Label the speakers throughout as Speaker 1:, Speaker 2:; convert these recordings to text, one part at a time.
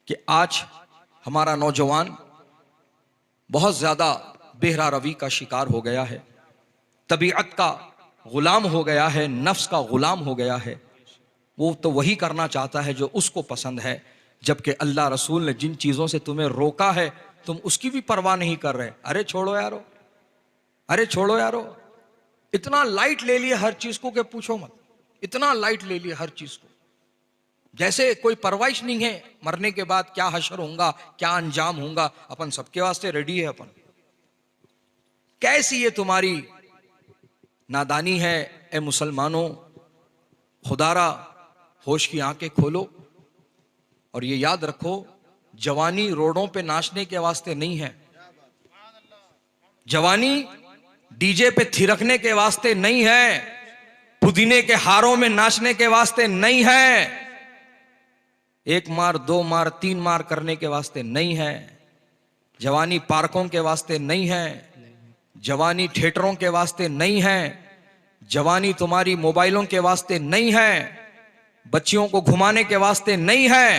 Speaker 1: कि आज हमारा नौजवान बहुत ज़्यादा बेहरा रवी का शिकार हो गया है, तबीयत का गुलाम हो गया है, नफ्स का गुलाम हो गया है। वो तो वही करना चाहता है जो उसको पसंद है, जबकि अल्लाह रसूल ने जिन चीज़ों से तुम्हें रोका है तुम उसकी भी परवाह नहीं कर रहे। अरे छोड़ो यारो, अरे छोड़ो यारो, इतना लाइट ले लिया हर चीज़ को कि पूछो मत। इतना लाइट ले लिया हर चीज़ को, जैसे कोई परवाइश नहीं है मरने के बाद क्या हशर होगा, क्या अंजाम होगा। अपन सबके वास्ते रेडी है। अपन कैसी ये तुम्हारी नादानी है ए मुसलमानों। खुदारा होश की आंखें खोलो और ये याद रखो, जवानी रोडों पे नाचने के वास्ते नहीं है, जवानी डीजे पे थिरकने के वास्ते नहीं है, पुदीने के हारों में नाचने के वास्ते नहीं है, एक मार दो मार तीन मार करने के वास्ते नहीं है, जवानी पार्कों के वास्ते नहीं है, जवानी थिएटरों के वास्ते नहीं है, जवानी तुम्हारी मोबाइलों के वास्ते नहीं है, बच्चियों को घुमाने के वास्ते नहीं है,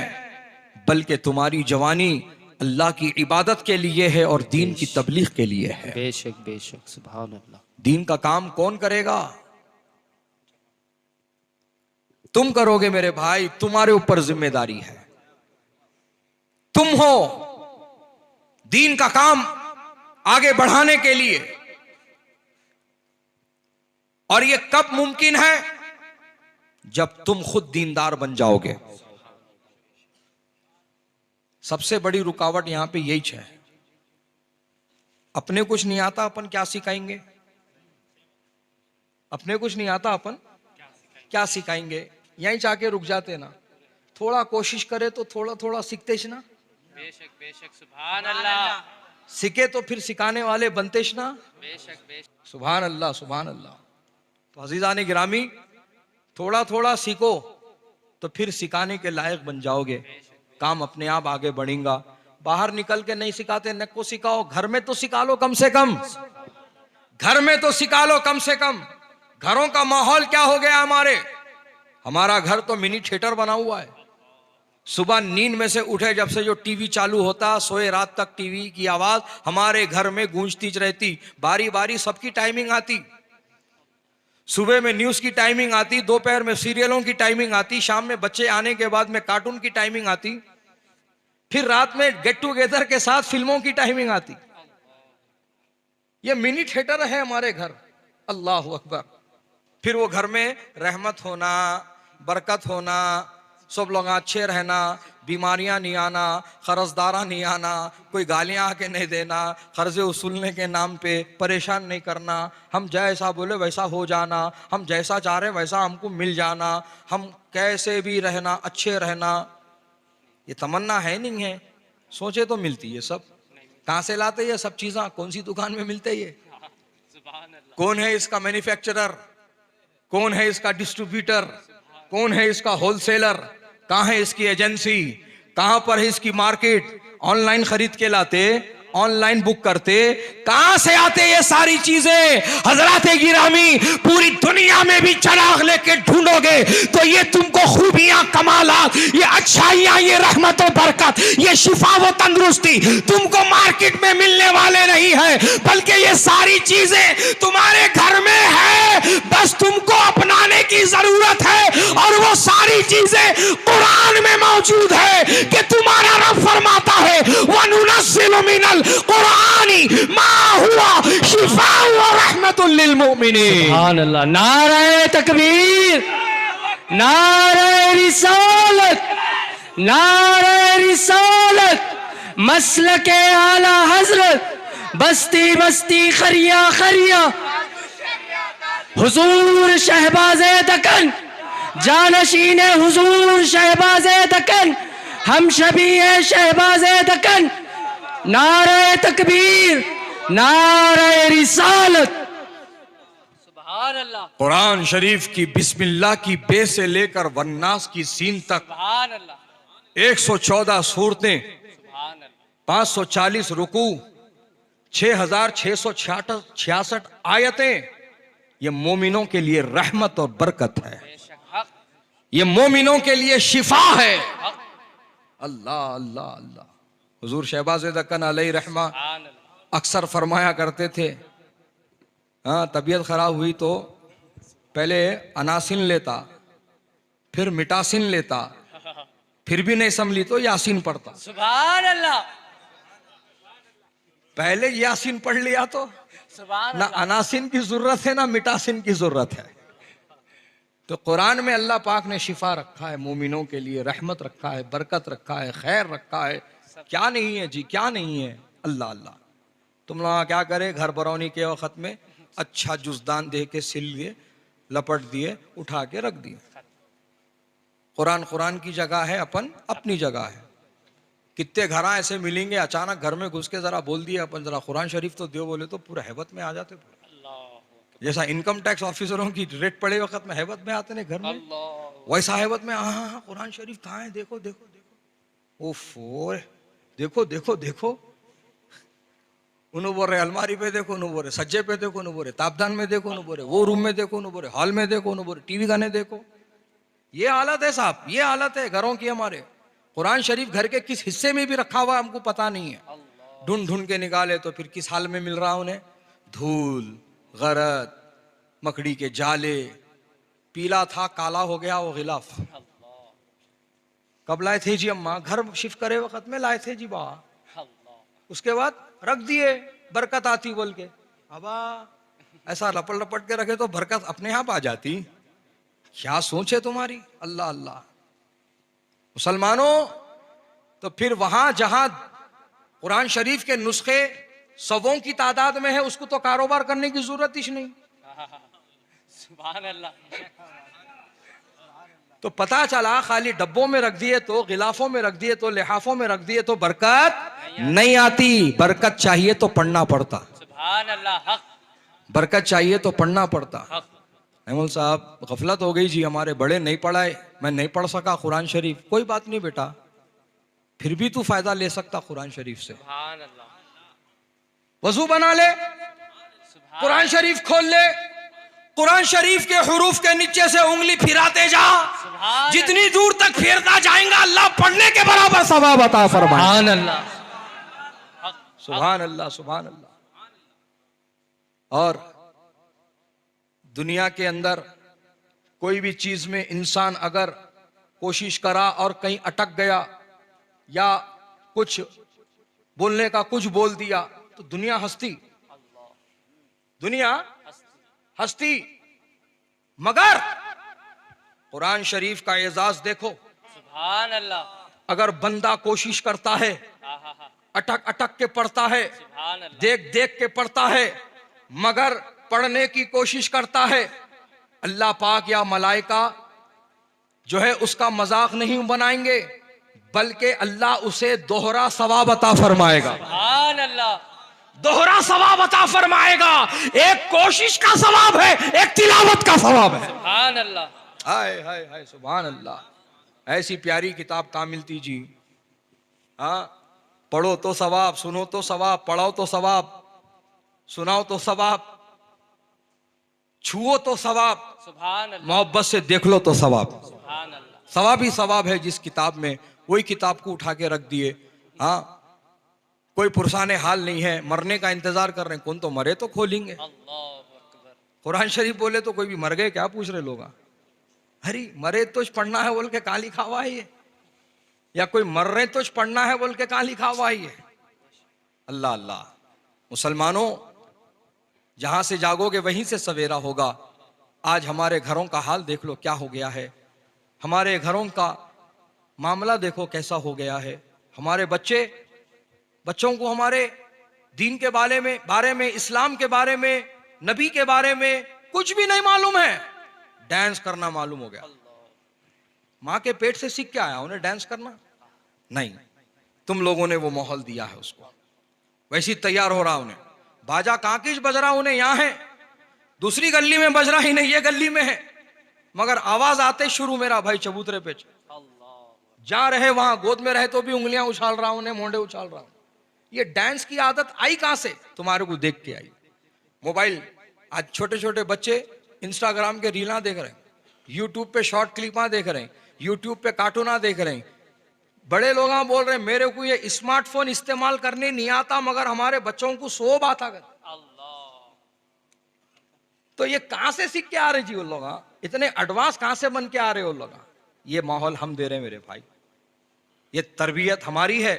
Speaker 1: बल्कि तुम्हारी जवानी अल्लाह की इबादत के लिए है और दीन की तबलीग के लिए है।
Speaker 2: बेशक बेशक, सुभान अल्लाह।
Speaker 1: दीन का काम कौन करेगा? तुम करोगे मेरे भाई, तुम्हारे ऊपर जिम्मेदारी है। तुम हो दीन का काम आगे बढ़ाने के लिए। और यह कब मुमकिन है? जब तुम खुद दीनदार बन जाओगे। सबसे बड़ी रुकावट यहां पे यही है, अपने कुछ नहीं आता अपन क्या सिखाएंगे? अपने कुछ नहीं आता अपन क्या सिखाएंगे? यहीं जाके रुक जाते ना। थोड़ा कोशिश करे तो थोड़ा थोड़ा सीखते ना।
Speaker 2: बेशक बेशक, सुभान अल्लाह।
Speaker 1: सीखे तो फिर सिखाने वाले बनते ना।
Speaker 2: बेशक बेशक,
Speaker 1: सुभान अल्लाह, सुभान अल्लाह। तो अजीजान गिरामी, थोड़ा थोड़ा सीखो तो फिर सिखाने के लायक बन जाओगे, काम अपने आप आगे बढ़ेगा। बाहर निकल के नहीं सिखाते, न को सिखाओ, घर में तो सिखा लो कम से कम, घर में तो सिखा लो कम से कम। घरों का माहौल क्या हो गया हमारा घर तो मिनी थिएटर बना हुआ है। सुबह नींद में से उठे जब से जो टीवी चालू होता, सोए रात तक टीवी की आवाज हमारे घर में गूंजती रहती। बारी बारी सबकी टाइमिंग आती, सुबह में न्यूज की टाइमिंग आती, दोपहर में सीरियलों की टाइमिंग आती, शाम में बच्चे आने के बाद में कार्टून की टाइमिंग आती, फिर रात में गेट टुगेदर के साथ फिल्मों की टाइमिंग आती। ये मिनी थिएटर है हमारे घर। अल्लाह अकबर। फिर वो घर में रहमत होना, बरकत होना, सब लोग अच्छे रहना, बीमारियां नहीं आना, कर्जदारा नहीं आना, कोई गालियां आके नहीं देना, कर्जे उसूलने के नाम पे परेशान नहीं करना, हम जैसा बोले वैसा हो जाना, हम जैसा चाह रहे वैसा हमको मिल जाना, हम कैसे भी रहना, अच्छे रहना। ये तमन्ना है नहीं है? सोचे तो मिलती है सब। कहाँ से लाते ये सब चीज़ें? कौन सी दुकान में मिलते ये? कौन है इसका मैन्युफैक्चरर? कौन है इसका डिस्ट्रीब्यूटर? कौन है इसका होलसेलर? कहाँ है इसकी एजेंसी? कहाँ पर है इसकी मार्केट? ऑनलाइन खरीद के लाते, ऑनलाइन बुक करते, कहां से आते ये सारी चीजें? हजरात गिरामी, पूरी दुनिया में भी चराग लेके ढूंढोगे तो ये तुमको खूबियां, कमालात, ये अच्छाइयां, ये रहमत और बरकत, ये शिफा व तंदुरुस्ती तुमको मार्केट में मिलने वाले नहीं है, बल्कि ये सारी चीजें तुम्हारे घर में है। बस तुमको अपनाने की जरूरत है। और वो सारी चीजें कुरान में मौजूद है कि तुम्हारा रब फरमाता है, वनुनज़्ज़िलु मिनल कुरानी मा हुआ शिफा व रहमतुल लिल मुमिनीन।
Speaker 2: सुभान अल्लाह। नारे तकबीर, नारे रिसालत, नारे रिसालत, मसलके आला हजरत, बस्ती बस्ती खरिया खरिया, हुजूर शहबाज़े दकन, जानशीने हुजूर शहबाज़े दकन, हम शबीह शहबाज़े दकन। नारे तकबीर, नारे रिसालत। सुभान अल्लाह।
Speaker 1: कुरान शरीफ की बिस्मिल्लाह की बे से लेकर वन्नास की सीन तक
Speaker 2: सुभान अल्लाह।
Speaker 1: 114 सूरतें,
Speaker 2: सुभान अल्लाह।
Speaker 1: 540 रुकू, 6666 आयतें, ये मोमिनों के लिए रहमत और बरकत है। ये मोमिनों के लिए शिफा है। अल्लाह अल्लाह अल्लाह। हुजूर शहबाज दक्कन अलैहि रहमा
Speaker 2: सुभान अल्लाह।
Speaker 1: अक्सर फरमाया करते थे, हाँ तबीयत खराब हुई तो पहले अनासिन लेता, फिर मिटासिन लेता, फिर भी नहीं संभली तो यासीन पढ़ता।
Speaker 2: सुभान अल्लाह।
Speaker 1: पहले यासीन पढ़ लिया तो
Speaker 2: सुभान
Speaker 1: ना
Speaker 2: अल्लाह।
Speaker 1: अनासिन की जरूरत है ना मिटासिन की जरूरत है। तो कुरान में अल्लाह पाक ने शिफा रखा है, मोमिनों के लिए रहमत रखा है, बरकत रखा है, खैर रखा है। क्या नहीं है जी, क्या नहीं है। अल्लाह अल्लाह। तुम लोग क्या करे, घर बरौनी के वक्त में अच्छा जुजदान दे के सिल दिए, लपट दिए, उठा के रख दिए। कुरान कुरान की जगह है, अपन अपनी जगह है। कितने घर ऐसे मिलेंगे, अचानक घर में घुस के जरा बोल दिए अपन, जरा कुरान शरीफ तो दो, बोले तो पूरा हैबत में आ जाते। जैसा इनकम टैक्स ऑफिसरों की रेट पड़े वक्त में हैबत में आते हैं घर में, वैसा हैबत में हाँ कुरान शरीफ कहाँ है, देखो देखो देखो, ओफो देखो देखो देखो, उन्होंने बोल रहे अलमारी पे देखो, उन्होंने बोल रहे सज्जे पे देखो, उन्होंने बोल रहे तापदान में देखो, उन्होंने बोल रहे वो रूम में देखो, उन्होंने बोल रहे हॉल में देखो, उन्होंने बोल रहे टीवी गाने देखो। ये हालत है साहब, ये हालत है घरों की हमारे। कुरान शरीफ घर के किस हिस्से में भी रखा हुआ हमको पता नहीं है। ढूंढ ढूंढ के निकाले तो फिर किस हाल में मिल रहा उन्हें, धूल, गरद, मकड़ी के जाले, पीला था काला हो गया वो गिलाफ। कब लाए थे जी अम्मा, घर शिफ्ट करे वक्त में लाए थे जी बा, उसके बाद रख दिए, बरकत आती बोल के। अबा ऐसा लपट लपट के रखे तो बरकत अपने आप आ जाती। क्या सोच है तुम्हारी। अल्लाह अल्लाह। मुसलमानों, तो फिर वहां जहां कुरान शरीफ के नुस्खे सवों की तादाद में है, उसको तो कारोबार करने की जरूरत ही नहीं।
Speaker 2: सुभान अल्लाह।
Speaker 1: तो पता चला खाली डब्बों में रख दिए तो, गिलाफों में रख दिए तो, लिहाफों में रख दिए तो बरकत नहीं आती। बरकत चाहिए तो पढ़ना पड़ता।
Speaker 2: सुभान अल्लाह। हक।
Speaker 1: बरकत चाहिए तो पढ़ना पड़ता।
Speaker 2: हक।
Speaker 1: अहमद साहब गफलत हो गई जी, हमारे बड़े नहीं पढ़ाए, मैं नहीं पढ़ सका कुरान शरीफ। कोई बात नहीं बेटा, फिर भी तू फायदा ले सकता कुरान शरीफ से।
Speaker 2: सुभान अल्लाह।
Speaker 1: वजू बना ले, कुरान शरीफ खोल ले, कुरान शरीफ के हुरूफ के नीचे से उंगली फिराते जा, जितनी दूर तक फेरता जाएगा अल्लाह पढ़ने के बराबर सवाब अता फरमाए।
Speaker 2: सुभान अल्लाह।
Speaker 1: सुभान अल्लाह सुभान अल्लाह। और दुनिया के अंदर कोई भी चीज में इंसान अगर कोशिश करा और कहीं अटक गया या कुछ बोलने का कुछ बोल दिया तो दुनिया हंसती, दुनिया हंसती। मगर कुरान शरीफ का एजाज देखो।
Speaker 2: सुभान अल्लाह।
Speaker 1: अगर बंदा कोशिश करता है, अटक अटक के पढ़ता है,
Speaker 2: सुभान अल्लाह।
Speaker 1: देख देख के पढ़ता है, मगर पढ़ने की कोशिश करता है, अल्लाह पाक या मलाइका जो है उसका मजाक नहीं बनाएंगे, बल्कि अल्लाह उसे दोहरा सवाब अता फरमाएगा।
Speaker 2: सुभान अल्लाह।
Speaker 1: दोहरा सवाब अता फरमाएगा। एक कोशिश का सवाब है, एक तिलावत का सवाब है।
Speaker 2: सुभान अल्लाह।
Speaker 1: हाय हाय हाय सुभान अल्लाह। ऐसी प्यारी किताब कहाँ मिलती जी। हाँ, पढ़ो तो सवाब, सुनो तो सवाब, पढ़ाओ तो सवाब, सुनाओ तो सवाब, छुओ तो सवाब,
Speaker 2: सुभान अल्लाह।
Speaker 1: मोहब्बत से देख लो तो सवाब।
Speaker 2: सुभान अल्लाह।
Speaker 1: सवाब ही सवाब है जिस किताब में। वही किताब को उठा के रख दिए। हाँ, कोई पुरसाने हाल नहीं है, मरने का इंतजार कर रहे हैं। कौन तो मरे तो खोलेंगे।
Speaker 2: अल्लाहु अकबर।
Speaker 1: कुरान शरीफ बोले तो कोई भी मर गए क्या पूछ रहे लोग। अरे मरे तो पढ़ना है बोल के कहाँ लिखा हुआ है, या कोई मर रहे तो पढ़ना है बोल के कहाँ लिखा हुआ है। अल्लाह अल्लाह। मुसलमानों, जहां से जागोगे वहीं से सवेरा होगा। आज हमारे घरों का हाल देख लो क्या हो गया है। हमारे घरों का मामला देखो कैसा हो गया है। हमारे बच्चों को हमारे दीन के बारे में इस्लाम के बारे में, नबी के बारे में कुछ भी नहीं मालूम है। डांस करना मालूम हो गया। माँ के पेट से सीख के आया उन्हें डांस करना नहीं, तुम लोगों ने वो माहौल दिया है उसको, वैसी तैयार हो रहा उन्हें। बाजा कांकिज बज रहा उन्हें यहाँ है, दूसरी गली में बज रहा ही नहीं, ये गली में है, मगर आवाज आते शुरू मेरा भाई चबूतरे पे जा रहे, वहां गोद में रहे तो भी उंगलियां उछाल रहा उन्हें, मोंडे उछाल रहा हूं। ये डांस की आदत आई कहां से? तुम्हारे को देख के आई। मोबाइल, आज छोटे छोटे बच्चे इंस्टाग्राम के रीलां देख रहे हैं, यूट्यूब पे शॉर्ट क्लिपां देख रहे हैं, यूट्यूब पे कार्टूना देख रहे हैं, बड़े लोग बोल रहे हैं मेरे को ये स्मार्टफोन इस्तेमाल करने नहीं आता, मगर हमारे बच्चों को 100 बात आ गई।
Speaker 2: अल्लाह।
Speaker 1: तो ये कहां से सीख के आ रहे जी वो लोग? इतने एडवांस कहां से बन के आ रहे हो लोग? ये माहौल हम दे रहे हैं मेरे भाई, ये तरबियत हमारी है।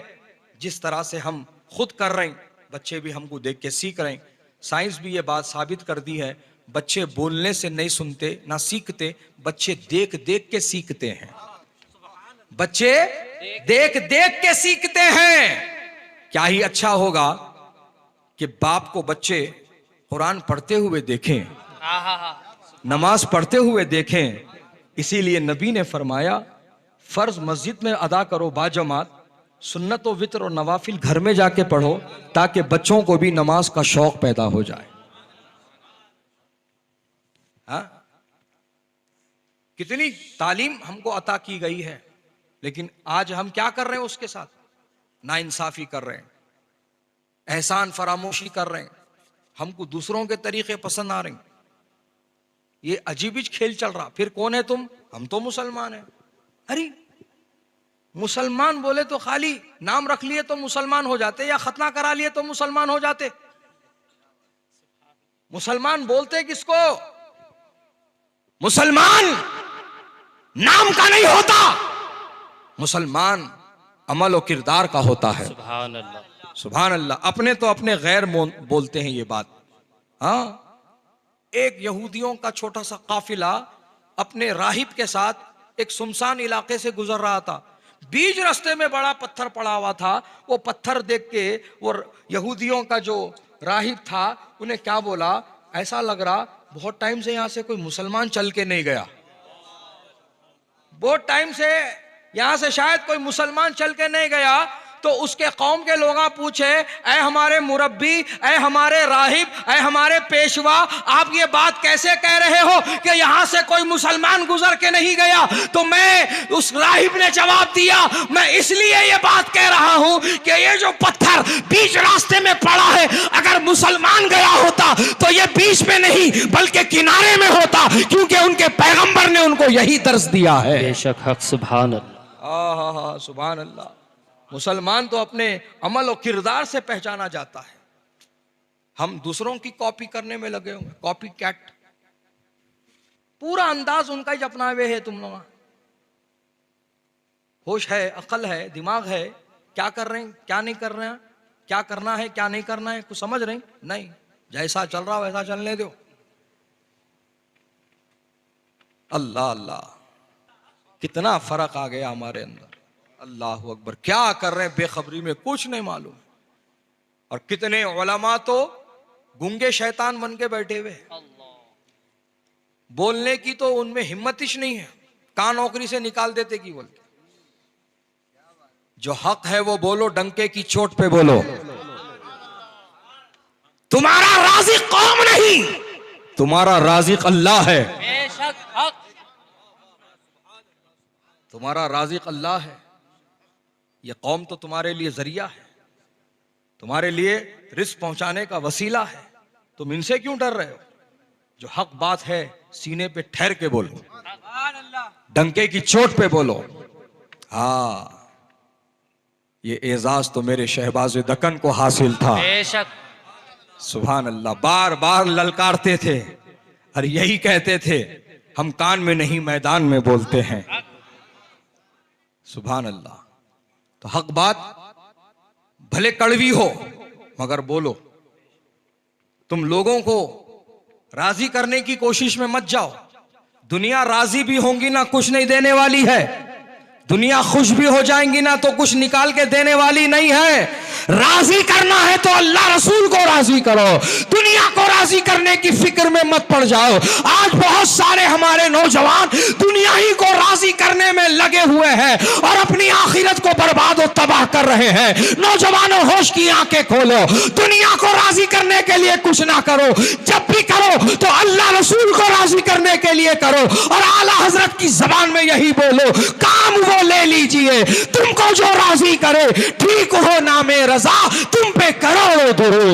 Speaker 1: जिस तरह से हम खुद कर रहे हैं, बच्चे भी हमको देख के सीख रहे हैं। साइंस भी ये बात साबित कर दी है, बच्चे बोलने से नहीं सुनते ना सीखते, बच्चे देख देख के सीखते हैं। बच्चे देख देख के सीखते हैं। क्या ही अच्छा होगा कि बाप को बच्चे कुरान पढ़ते हुए देखें, नमाज पढ़ते हुए देखें। इसीलिए नबी ने फरमाया फर्ज मस्जिद में अदा करो बाजमात, सुन्नत व वित्र और नवाफिल घर में जाके पढ़ो, ताकि बच्चों को भी नमाज का शौक पैदा हो जाए। हाँ? कितनी तालीम हमको अता की गई है, लेकिन आज हम क्या कर रहे हैं उसके साथ? नाइंसाफी कर रहे हैं, एहसान फरामोशी कर रहे हैं, हमको दूसरों के तरीके पसंद आ रहे हैं। ये अजीबिज खेल चल रहा। फिर कौन है तुम? हम तो मुसलमान हैं। अरे मुसलमान बोले तो खाली नाम रख लिए तो मुसलमान हो जाते, या खतना करा लिए तो मुसलमान हो जाते। मुसलमान बोलते किसको? मुसलमान नाम का नहीं होता, मुसलमान अमल और किरदार का होता है।
Speaker 2: सुभान अल्लाह,
Speaker 1: सुभान अल्लाह। अपने तो अपने गैर बोलते हैं ये बात। हाँ, एक यहूदियों का छोटा सा काफिला अपने राहिब के साथ एक सुनसान इलाके से गुजर रहा था। बीच रास्ते में बड़ा पत्थर पड़ा हुआ था। वो पत्थर देख के वो यहूदियों का जो राहिब था उन्हें क्या बोला, ऐसा लग रहा बहुत टाइम से यहां से कोई मुसलमान चल के नहीं गया, बहुत टाइम से यहां से शायद कोई मुसलमान चल के नहीं गया। तो उसके कौम के लोग पूछे, ऐ हमारे मुरब्बी, ऐ हमारे राहिब, ऐ हमारे पेशवा, आप ये बात कैसे कह रहे हो कि यहां से कोई मुसलमान गुजर के नहीं गया? तो मैं उस राहिब ने जवाब दिया, मैं इसलिए ये बात कह रहा हूं कि ये जो पत्थर बीच रास्ते में पड़ा है, अगर मुसलमान गया होता तो ये बीच में नहीं बल्कि किनारे में होता, क्योंकि उनके पैगंबर ने उनको यही दर्श दिया है।
Speaker 2: बेशक हक। सुभान अल्लाह,
Speaker 1: सुभान अल्लाह। मुसलमान तो अपने अमल और किरदार से पहचाना जाता है। हम दूसरों की कॉपी करने में लगे हुए, कॉपी कैट। पूरा अंदाज उनका ही अपना हुए है। तुम लोग होश है, अकल है, दिमाग है, क्या कर रहे हैं क्या नहीं कर रहे हैं, क्या करना है क्या नहीं करना है, कुछ समझ रहे नहीं। जैसा चल रहा वैसा चलने दो। अल्लाह अल्लाह, कितना फर्क आ गया हमारे अंदर। अल्लाह अकबर। क्या कर रहे हैं बेखबरी में कुछ नहीं मालूम। और कितने उलमा तो गूंगे शैतान बन के बैठे हुए। बोलने की तो उनमें हिम्मत ही नहीं है, कान नौकरी से निकाल देते की बोल। जो हक है वो बोलो, डंके की चोट पे बोलो। तुम्हारा राज़िक कौम नहीं, तुम्हारा राज़िक अल्लाह है।
Speaker 2: बेशक हक।
Speaker 1: तुम्हारा राज़िक अल्लाह है। ये कौम तो तुम्हारे लिए जरिया है, तुम्हारे लिए रिस्क पहुंचाने का वसीला है। तुम इनसे क्यों डर रहे हो? जो हक बात है सीने पे ठहर के बोलो, डंके की चोट पे बोलो। हाँ, ये एजाज तो मेरे शहबाज दक्कन को हासिल था।
Speaker 2: बेशक।
Speaker 1: सुभान अल्लाह। बार बार ललकारते थे और यही कहते थे, हम कान में नहीं मैदान में बोलते हैं। सुभान अल्लाह। तो हक बात भले कड़वी हो मगर बोलो। तुम लोगों को राजी करने की कोशिश में मत जाओ। दुनिया राजी भी होंगी ना कुछ नहीं देने वाली है, दुनिया खुश भी हो जाएंगी ना तो कुछ निकाल के देने वाली नहीं है। राजी करना है तो अल्लाह रसूल को राजी करो, दुनिया को राजी करने की फिक्र में मत पड़ जाओ। आज बहुत सारे हमारे नौजवान दुनिया ही को राजी करने में लगे हुए हैं और अपनी आखिरत को बर्बाद और तबाह कर रहे हैं। नौजवानों, होश की आंखें खोलो, दुनिया को राजी करने के लिए कुछ ना करो। जब भी करो तो अल्लाह रसूल को राजी करने के लिए करो और आला हजरत की जबान में यही बोलो, काम वो ले लीजिए तुमको जो राजी करे, ठीक हो नामे रजा तुम पे करोड़ों दुरूद।